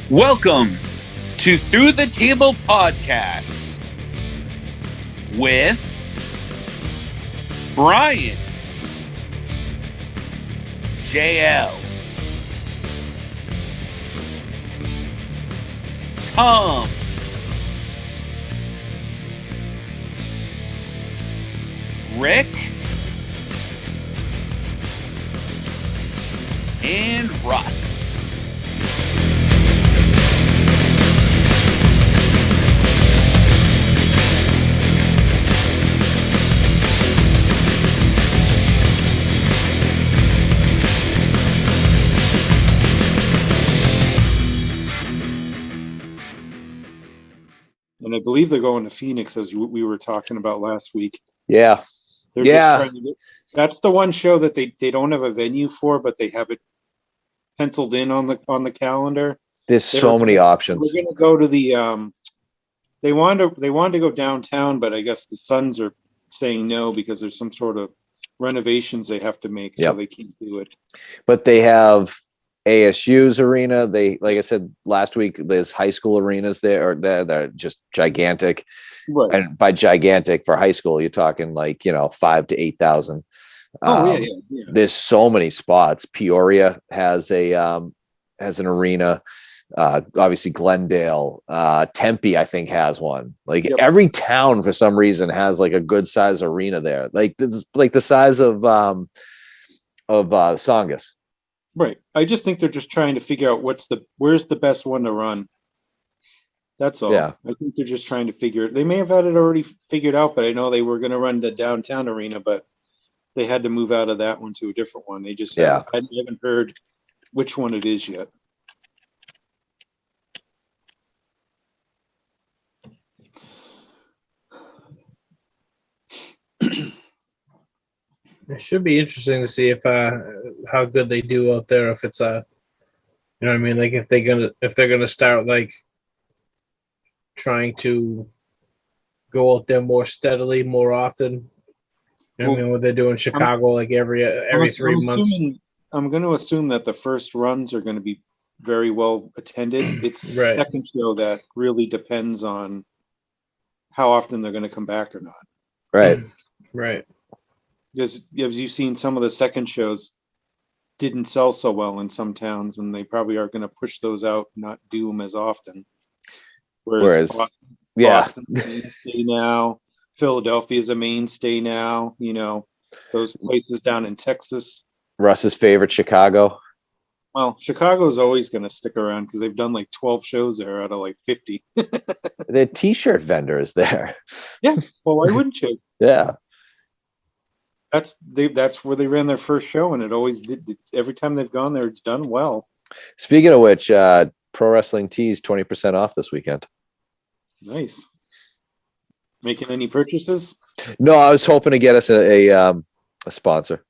Welcome to Through the Table Podcast with Brian, JL, Tom, Rick, and Russ. And I believe they're going to Phoenix, as we were talking about last week. Yeah. They're just trying to that's the one show that they don't have a venue for, but they have it penciled in on the calendar. There's so many options. We're going to go to the they wanted to go downtown, but I guess the Suns are saying no because there's some sort of renovations they have to make, so they can't do it. But they have ASU's arena. They, like I said last week, there's high school arenas there, or they're just gigantic. Right. And by gigantic for high school, you're talking like 5,000 to 8,000. Yeah. There's so many spots. Peoria has an arena. Obviously Glendale, Tempe, I think, has one. Like every town for some reason has like a good size arena there. Like this is like the size of Songus. Right. I just think they're just trying to figure out where's the best one to run. That's all. Yeah. I think they're just trying to figure it. They may have had it already figured out, but I know they were going to run the downtown arena, but they had to move out of that one to a different one. They just I haven't heard which one it is yet. It should be interesting to see if how good they do out there. If it's you know what I mean, like if they're gonna start like trying to go out there more steadily, more often. You know what I mean, what they do in Chicago, like every 3 months. I'm going to assume that the first runs are going to be very well attended. It's the second show that really depends on how often they're going to come back or not. Right. Right. Because as you've seen, some of the second shows didn't sell so well in some towns, and they probably are going to push those out, not do them as often. Whereas Boston's a mainstay now, Philadelphia is a mainstay now. Those places down in Texas. Russ's favorite, Chicago. Well, Chicago's always going to stick around because they've done like 12 shows there out of like 50. The T-shirt vendor is there. Yeah. Well, why wouldn't you? Yeah. That's where they ran their first show, and it always did. Every time they've gone there, it's done well. Speaking of which, Pro Wrestling Tees 20% off this weekend. Nice. Making any purchases? No, I was hoping to get us a sponsor.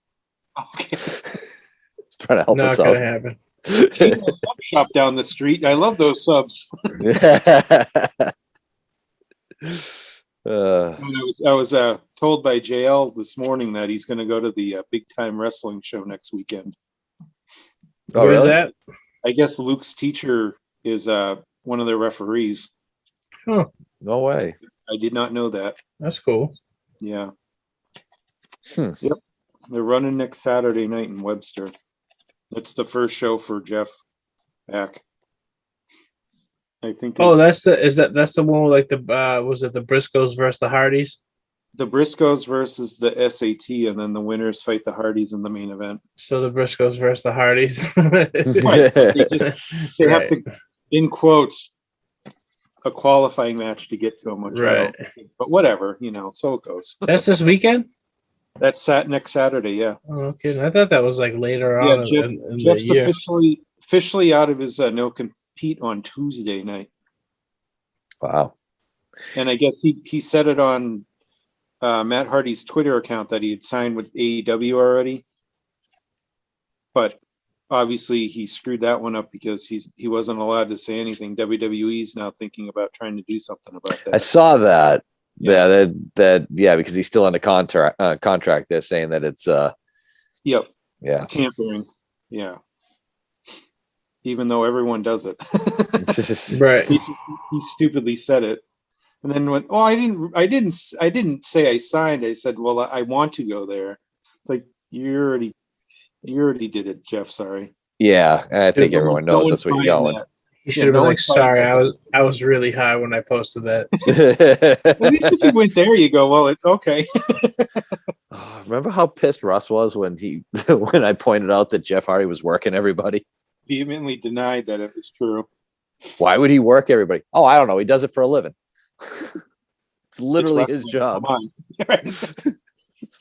Okay. Just trying to help us out. Not gonna happen. Sub shop down the street. I love those subs. I was told by JL this morning that he's going to go to the Big Time Wrestling show next weekend. Oh, Where really? is that? I guess Luke's teacher is one of their referees. Huh. No way. I did not know that. That's cool. Yeah. Yep. They're running next Saturday night in Webster. It's the first show for Jeff back. I think. That's the one with like the was it the Briscoes versus the Hardys? The Briscoes versus the SAT, and then the winners fight the Hardys in the main event. So the Briscoes versus the Hardys. They have to, in quotes, a qualifying match to get to them. Right. But whatever, so it goes. That's this weekend? That's next Saturday, yeah. Oh, okay. I thought that was like later on in the year. Officially out of his no compete on Tuesday night. Wow. And I guess he said it on Matt Hardy's Twitter account that he had signed with AEW already. But obviously he screwed that one up because he wasn't allowed to say anything. WWE's now thinking about trying to do something about that. I saw that. Yeah, because he's still under contract. They're saying that it's yep. Yeah. Tampering. Yeah. even though everyone does it. Right. He stupidly said it, and then went, "Oh, I didn't say I signed. I said, well, I want to go there." It's like you already did it, Jeff. Sorry. Yeah, I think everyone knows one that's what you're signed going. that. He should have no been one like, signed sorry, that. I was really high when I posted that. At least if you went there, you go, well, it's okay. Remember how pissed Russ was when when I pointed out that Jeff Hardy was working everybody? Vehemently denied that it was true. Why would he work everybody? Oh, I don't know. He does it for a living. It's literally It's his job. Come on.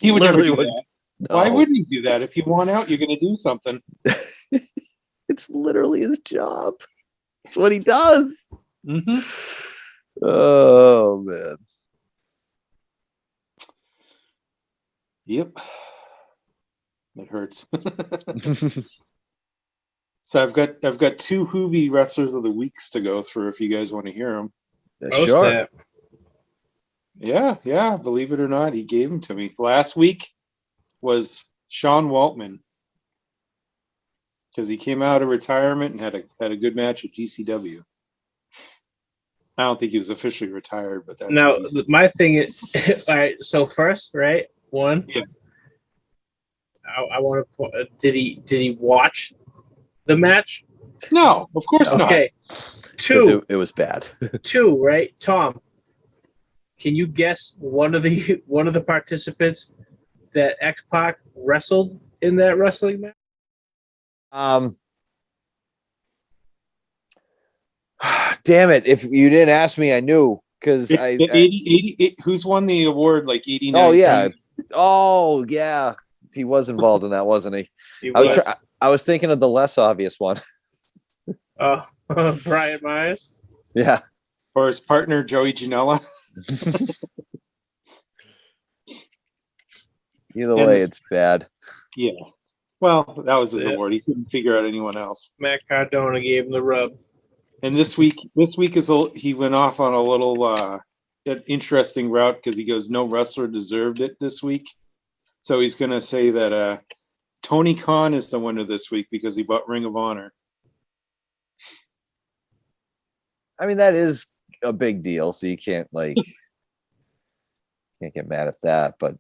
He would never do that. No. Why wouldn't he do that? If you want out, you're going to do something. It's literally his job. It's what he does. Mm-hmm. Oh man. Yep. It hurts. So I've got 2 Juvi wrestlers of the weeks to go through if you guys want to hear them. Sure. Yeah. Believe it or not, he gave them to me. Last week was Sean Waltman because he came out of retirement and had a good match at GCW. I don't think he was officially retired, but that's now my thing is, all right. So first, right, one. Yeah. I want to. Did he watch the match? No, of course not. Okay. 2. It was bad. 2, right? Tom, can you guess one of the participants that X-Pac wrestled in that wrestling match? Damn it! If you didn't ask me, I knew because 80, who's won the award like 89? Oh yeah, times? Oh yeah. He was involved in that, wasn't he? I was thinking of the less obvious one. Brian Myers. Yeah. Or his partner Joey Janela. Either way, it's bad. Yeah. Well, that was his award. He couldn't figure out anyone else. Matt Cardona gave him the rub. And this week he went off on a little interesting route because he goes, no wrestler deserved it this week. So he's going to say that Tony Khan is the winner this week because he bought Ring of Honor. I mean, that is a big deal, so you can't can't get mad at that. But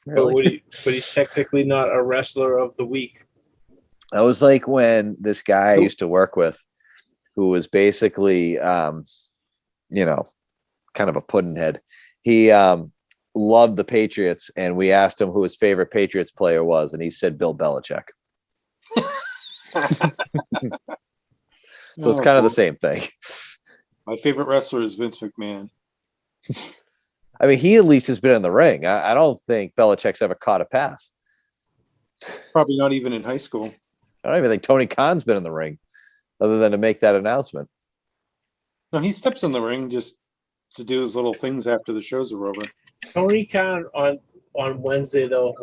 really? But he's technically not a wrestler of the week. That was like when this guy I used to work with, who was basically, kind of a puddinhead. He loved the Patriots, and we asked him who his favorite Patriots player was, and he said Bill Belichick. So it's kind of the same thing. My favorite wrestler is Vince McMahon. I mean, he at least has been in the ring. I don't think Belichick's ever caught a pass. Probably not even in high school. I don't even think Tony Khan's been in the ring other than to make that announcement. No, he stepped in the ring just to do his little things after the shows are over. Tony Khan on Wednesday, though,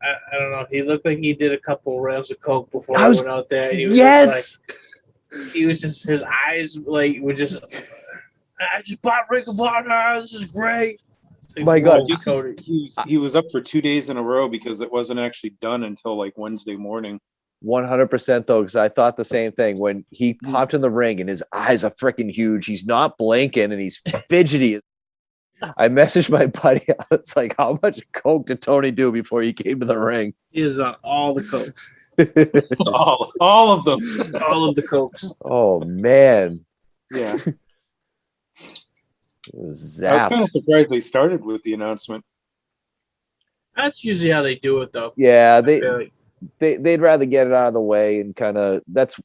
I don't know. He looked like he did a couple rails of coke before he went out there. He was just his eyes were just. I just bought Ring of Honor. This is great. My God, he was up for 2 days in a row because it wasn't actually done until Wednesday morning. 100% though, because I thought the same thing when he popped in the ring and his eyes are freaking huge. He's not blinking and he's fidgety. I messaged my buddy. I was like, how much coke did Tony do before he came to the ring? He is all the cokes. all of them. All of the cokes. Oh, man. Yeah. It was zapped. I was kind of surprised they started with the announcement. That's usually how they do it, though. Yeah, they'd rather get it out of the way and kind of that's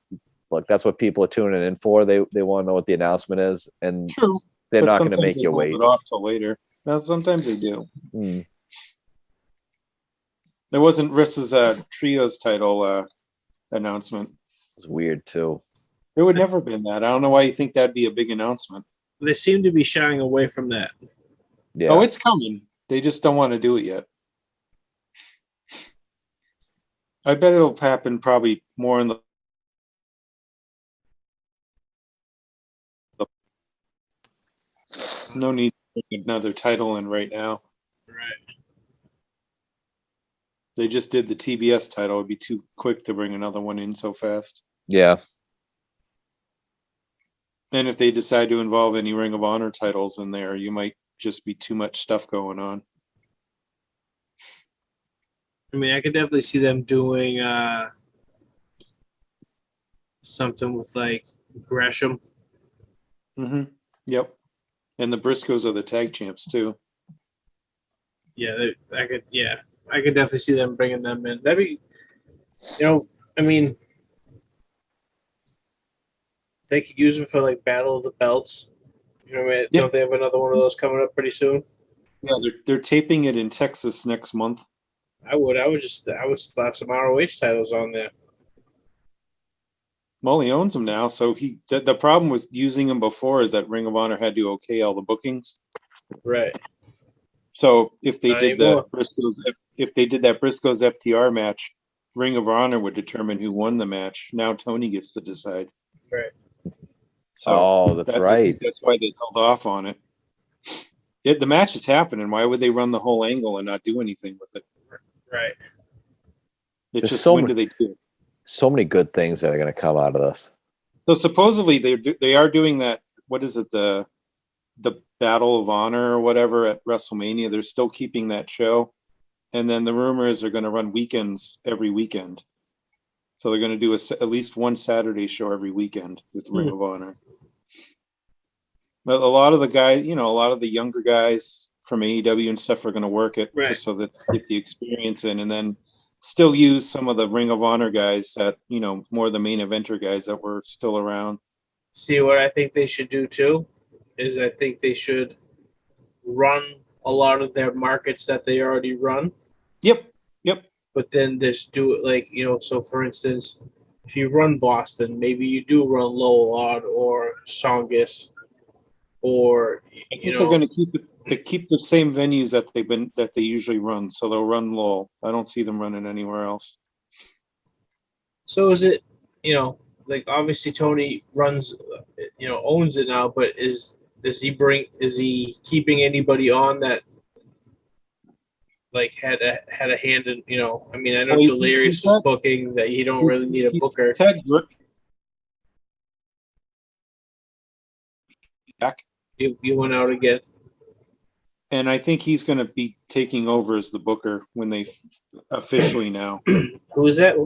what people are tuning in for. They want to know what the announcement is, and True. They're not going to make you wait. It off till later. Now, sometimes they do. Mm. There wasn't Rissa's trios title announcement. It was weird too. There would never been that. I don't know why you think that'd be a big announcement. They seem to be shying away from that. Yeah. Oh, it's coming. They just don't want to do it yet. I bet it'll happen probably more in the no need to put another title in right now. Right. They just did the TBS title. It'd be too quick to bring another one in so fast. Yeah. And if they decide to involve any Ring of Honor titles in there, you might just be too much stuff going on. I mean, I could definitely see them doing something with like Gresham. Mm-hmm. Yep. And the Briscoes are the tag champs too. Yeah, I could definitely see them bringing them in. That'd be, I mean, they could use them for like Battle of the Belts. Yep. Don't they have another one of those coming up pretty soon? Yeah, they're taping it in Texas next month. I would slap some ROH titles on there. Well, he owns them now, so the problem with using them before is that Ring of Honor had to okay all the bookings. Right. So if they Not did anymore. that Briscoes FTR match, Ring of Honor would determine who won the match. Now Tony gets to decide. Right. So that's right. That's why they held off on it. The match is happening. Why would they run the whole angle and not do anything with it? Right. It's There's just so when many- do they do it? So many good things that are going to come out of this. So supposedly they are doing that. What is it? The Battle of Honor or whatever at WrestleMania. They're still keeping that show, and then the rumor is they're going to run weekends every weekend. So they're going to do at least one Saturday show every weekend with Ring of Honor. But a lot of the guys, a lot of the younger guys from AEW and stuff are going to work it just so that they get the experience in, and then still use some of the Ring of Honor guys that, more the main eventer guys that were still around. See, what I think they should do too is I think they should run a lot of their markets that they already run. Yep. But then just do it like, so for instance, if you run Boston, maybe you do run Lowell or Songus, or They're going to keep the same venues that they usually run. So they'll run Lowell. I don't see them running anywhere else. So is it, like obviously Tony runs, owns it now, but is he keeping anybody on that like had a hand in, I mean, I know Delirious was booking that you don't really need a booker. Back. You went out again. And I think he's going to be taking over as the booker when they officially now. Who is that?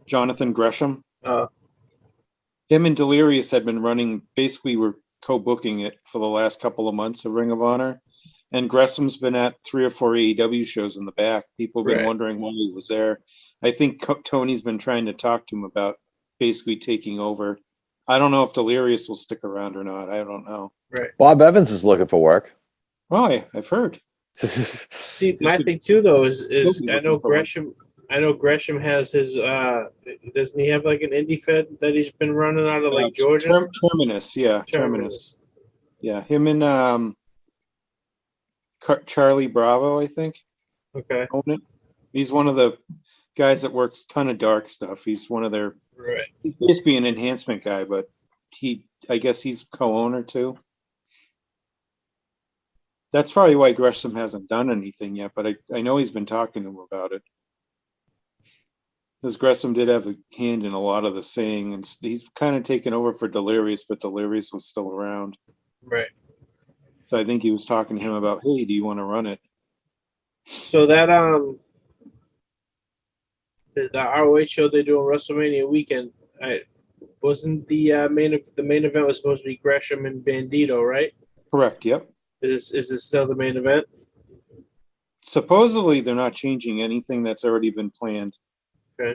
Jonathan Gresham. Him and Delirious had been running, basically were co-booking it for the last couple of months of Ring of Honor. And Gresham's been at 3 or 4 AEW shows in the back. People have been wondering why he was there. I think Tony's been trying to talk to him about basically taking over. I don't know if Delirious will stick around or not. I don't know. Right. Bob Evans is looking for work. Oh, I've heard. See, my thing too, though, is I know Gresham has his. Doesn't he have like an indie fed that he's been running out of like Georgia? Terminus, yeah, Terminus. Yeah, him and Charlie Bravo, I think. Okay. Own it. He's one of the guys that works a ton of dark stuff. He's one of their. Right. He's supposed to be an enhancement guy, but I guess he's co-owner too. That's probably why Gresham hasn't done anything yet, but I know he's been talking to him about it. Because Gresham did have a hand in a lot of the saying, and he's kind of taken over for Delirious, but Delirious was still around. Right. So I think he was talking to him about, hey, do you want to run it? So that the ROH show they do on WrestleMania weekend, wasn't the main event was supposed to be Gresham and Bandito, right? Correct. Yep. Is it still the main event? Supposedly they're not changing anything that's already been planned. Okay.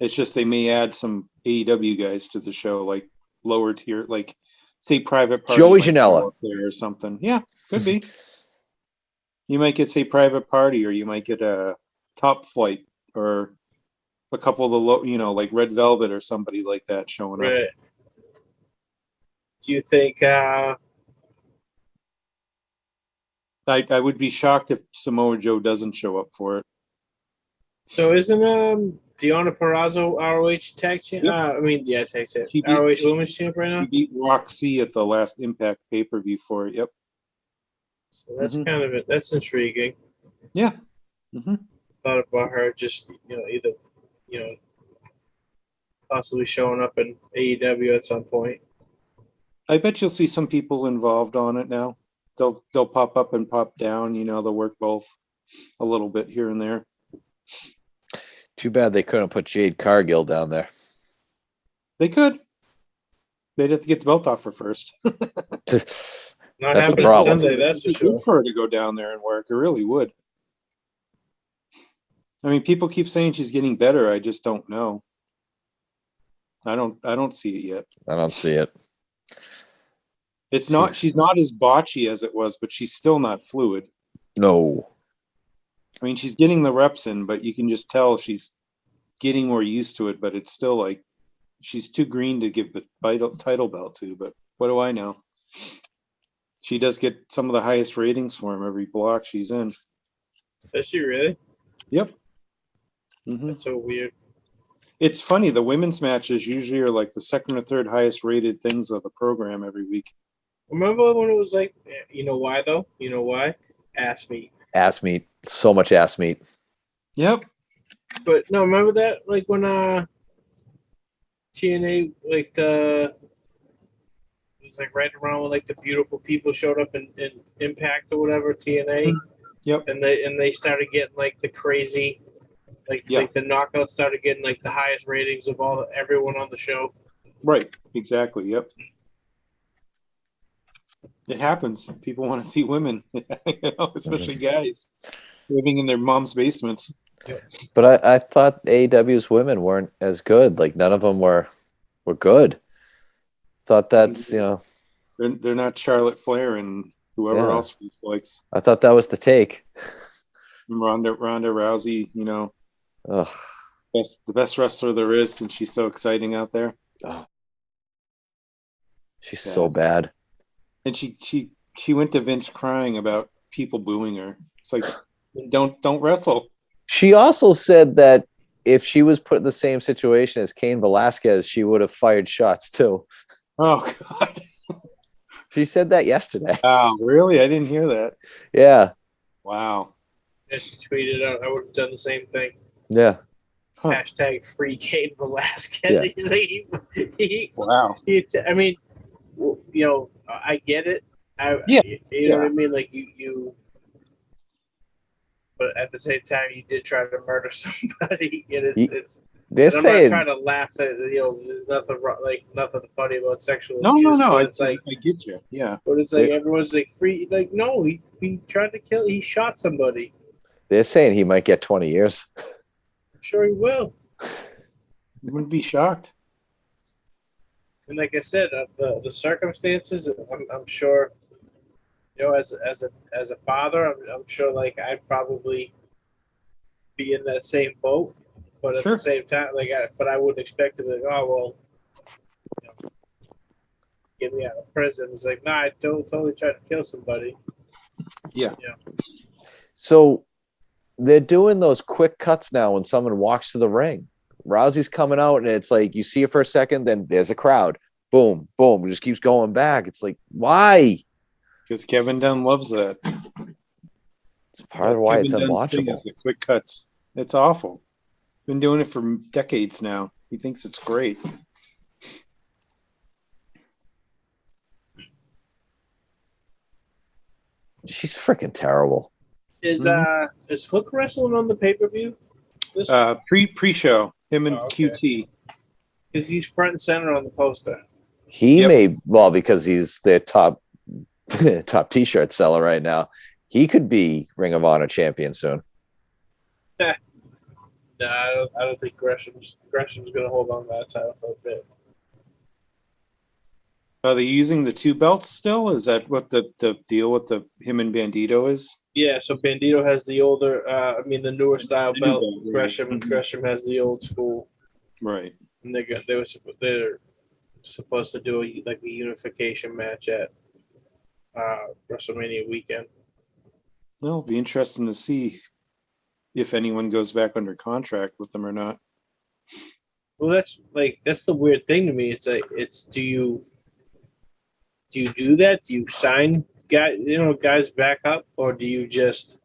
It's just they may add some AEW guys to the show, like lower tier, like say Private Party, Joey Janela there or something. Yeah, could be. You might get say Private Party, or you might get a Top Flight, or a couple of the like Red Velvet or somebody like that showing up. Right. Do you think? I would be shocked if Samoa Joe doesn't show up for it. So isn't Deonna Purrazzo ROH tag champ? Yep. Tag champ. ROH Women's champ right now. He beat Roxy at the last Impact pay-per-view for it. Yep. So that's kind of it. That's intriguing. Yeah. Mm-hmm. thought about her just either possibly showing up in AEW at some point. I bet you'll see some people involved on it now. They'll pop up and pop down. They'll work both a little bit here and there. Too bad they couldn't put Jade Cargill down there. They could. They'd have to get the belt off her first. Not That's the happening problem. Sunday, that's for It'd be sure. good for her to go down there and work. It really would. I mean, people keep saying she's getting better. I just don't know. I don't see it yet. I don't see it. It's not. She's not as botchy as it was, but she's still not fluid. No. I mean, she's getting the reps in, but you can just tell she's getting more used to it. But it's still like she's too green to give the title belt to. But what do I know? She does get some of the highest ratings for him every block she's in. Does she really? Yep. Mm-hmm. That's so weird. It's funny. The women's matches usually are like the second or third highest rated things of the program every week. Remember when it was like, you know why though? You know why? Ass meat. Ass meat. So much ass meat. Yep. But no, remember that like when TNA like it was like right around when like the beautiful people showed up in Impact or whatever TNA. Yep. And they started getting like the crazy, like the knockouts started getting like the highest ratings of everyone on the show. Right. Exactly. Yep. It happens. People want to see women, especially guys living in their mom's basements. But I thought AEW's women weren't as good. Like none of them were good. Thought that's they're not Charlotte Flair and whoever else was like. I thought that was the take. Ronda Rousey, Ugh. the best wrestler there is, and she's so exciting out there. Oh. She's so bad. And she went to Vince crying about people booing her. It's like, don't wrestle. She also said that if she was put in the same situation as Cain Velasquez, she would have fired shots too. Oh God. She said that yesterday. Oh, really? I didn't hear that. Yeah. Wow. Yeah, she tweeted out, I would have done the same thing. Yeah. Huh. Hashtag free Cain Velasquez. Yeah. He's like, Wow. I mean, I get it. You know what I mean? Like you, but at the same time, you did try to murder somebody. And it's. They're saying. I'm not trying to laugh at there's nothing wrong, like nothing funny about sexual No. abuse. But it's like I get you. Yeah. But it's like everyone's like free. Like no, he tried to kill. He shot somebody. They're saying he might get 20 years. I'm sure he will. You wouldn't be shocked. And like I said, the circumstances, I'm sure, as a father, I'm sure like I'd probably be in that same boat, but at the same time, but I wouldn't expect to be like, oh well, get me out of prison. It's like, nah, I totally tried to kill somebody. Yeah. So they're doing those quick cuts now when someone walks to the ring. Rousey's coming out and it's like you see it for a second, then there's a crowd. Boom, boom. It just keeps going back. It's like, why? Because Kevin Dunn loves that. It's part of why it's unwatchable. The quick cuts. It's awful. Been doing it for decades now. He thinks it's great. She's freaking terrible. Is Hook wrestling on the pay-per-view? Pre-show. Him and QT. Because he's front and center on the poster. He may, because he's their top t-shirt seller right now. He could be Ring of Honor champion soon. No, I don't think Gresham's going to hold on to that title for a bit. Are they using the two belts still? Is that what the deal with him and Bandito is? Yeah, so Bandito has the older, the newer style belt. Right. Gresham has the old school. Right. And they're supposed to do a unification match at WrestleMania weekend. Well, it'll be interesting to see if anyone goes back under contract with them or not. Well, that's the weird thing to me. Do you do that? Do you sign guys back up, or do you just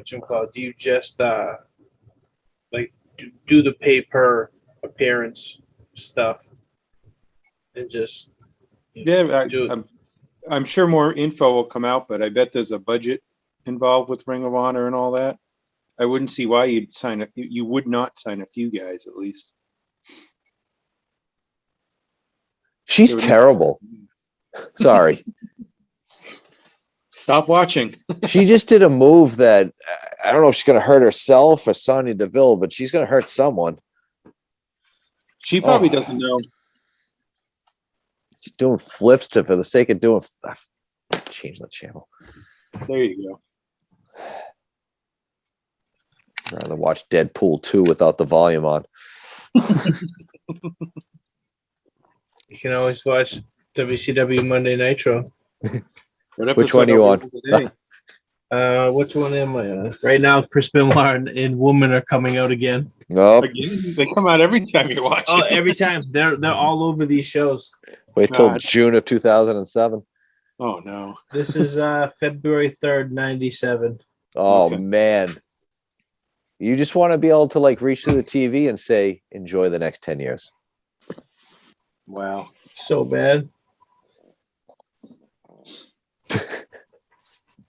do you just like do the pay per appearance stuff and just Yeah, do it? I'm sure more info will come out, but I bet there's a budget involved with Ring of Honor and all that. I wouldn't see why you'd sign up. You would not sign a few guys, at least. She's terrible. Sorry. Stop watching. She just did a move that I don't know if she's going to hurt herself or Sonya Deville, but she's going to hurt someone. She probably doesn't know. She's doing flips for the sake of doing. Change the channel. There you go. I'd rather watch Deadpool 2 without the volume on. You can always watch WCW Monday Nitro. Which one are you on? Which one am I on? Right now, Chris Benoit and Woman are coming out again. Nope. Again, they come out every time you watch. Oh, every time they're all over these shows. Wait till June of 2007. Oh no. This is February 3rd, 97. Oh Okay. man. You just want to be able to like reach through the TV and say, enjoy the next 10 years. Wow. So bad.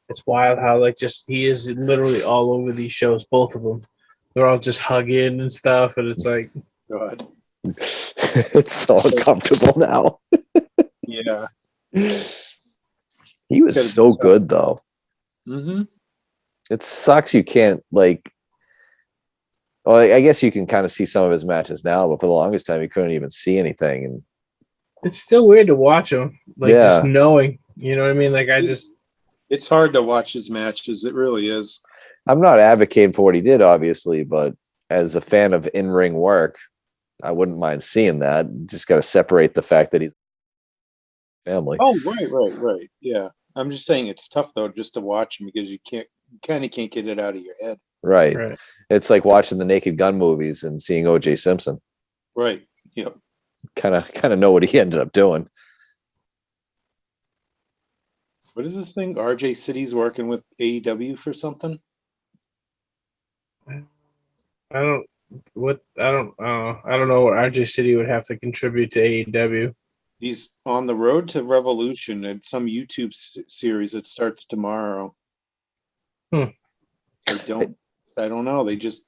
It's wild how like just he is literally all over these shows, both of them. They're all just hugging and stuff, and it's like God. It's so uncomfortable now. Yeah. He was so good though. Mm-hmm. It sucks you can't like. Well, I guess you can kind of see some of his matches now, but for the longest time you couldn't even see anything. And it's still weird to watch him, like just knowing, you know what I mean? Like it's hard to watch his matches. It really is. I'm not advocating for what he did, obviously, but as a fan of in-ring work, I wouldn't mind seeing that. Just got to separate the fact that he's family. Oh, right. Yeah. I'm just saying it's tough though, just to watch him because you can't get it out of your head. Right. It's like watching the Naked Gun movies and seeing O.J. Simpson. Right. Yep. Kind of know what he ended up doing. What is this thing? RJ City's working with AEW for something? I don't know what RJ City would have to contribute to AEW. He's on the road to Revolution at some YouTube series that starts tomorrow. I don't know. They just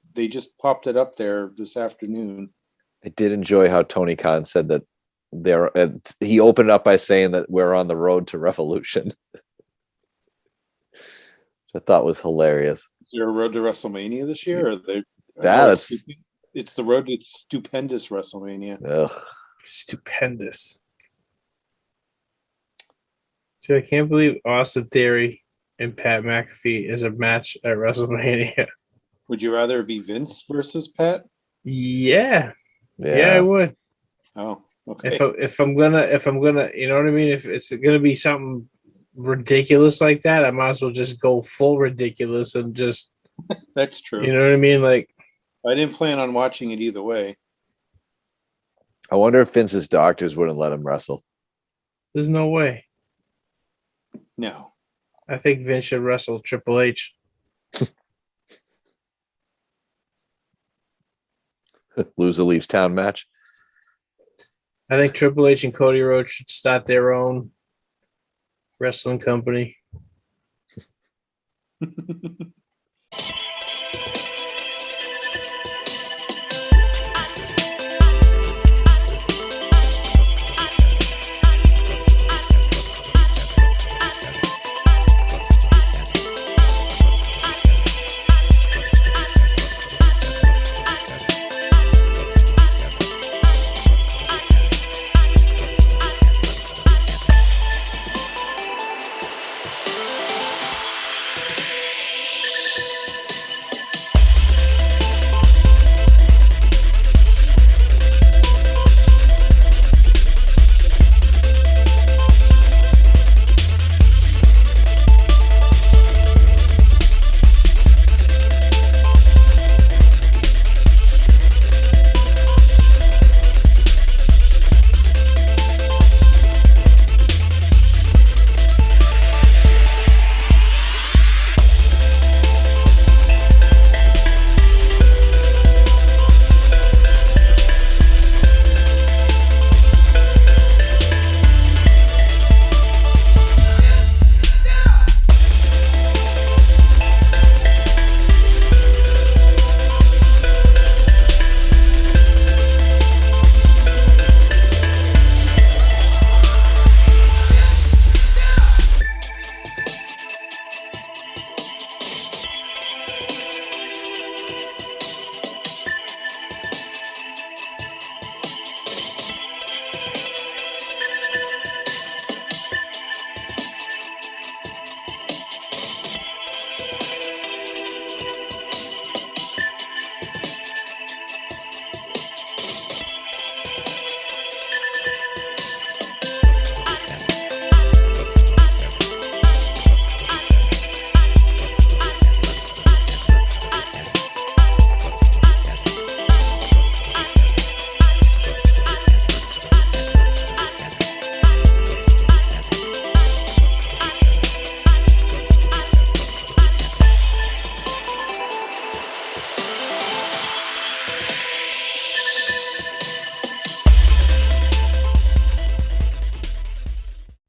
popped it up there this afternoon. I did enjoy how Tony Khan said that he opened up by saying that we're on the road to Revolution. Which I thought was hilarious. Is there a road to WrestleMania this year? Or it's the road to stupendous WrestleMania. Ugh. Stupendous. So I can't believe Austin Theory and Pat McAfee is a match at WrestleMania. Would you rather it be Vince versus Pat? Yeah, I would. Oh, okay. If I'm gonna, you know what I mean. If it's gonna be something ridiculous like that, I might as well just go full ridiculous and just. That's true. You know what I mean? Like, I didn't plan on watching it either way. I wonder if Vince's doctors wouldn't let him wrestle. There's no way. No. I think Vince should wrestle Triple H. Loser leaves town match. I think Triple H and Cody Rhodes should start their own wrestling company.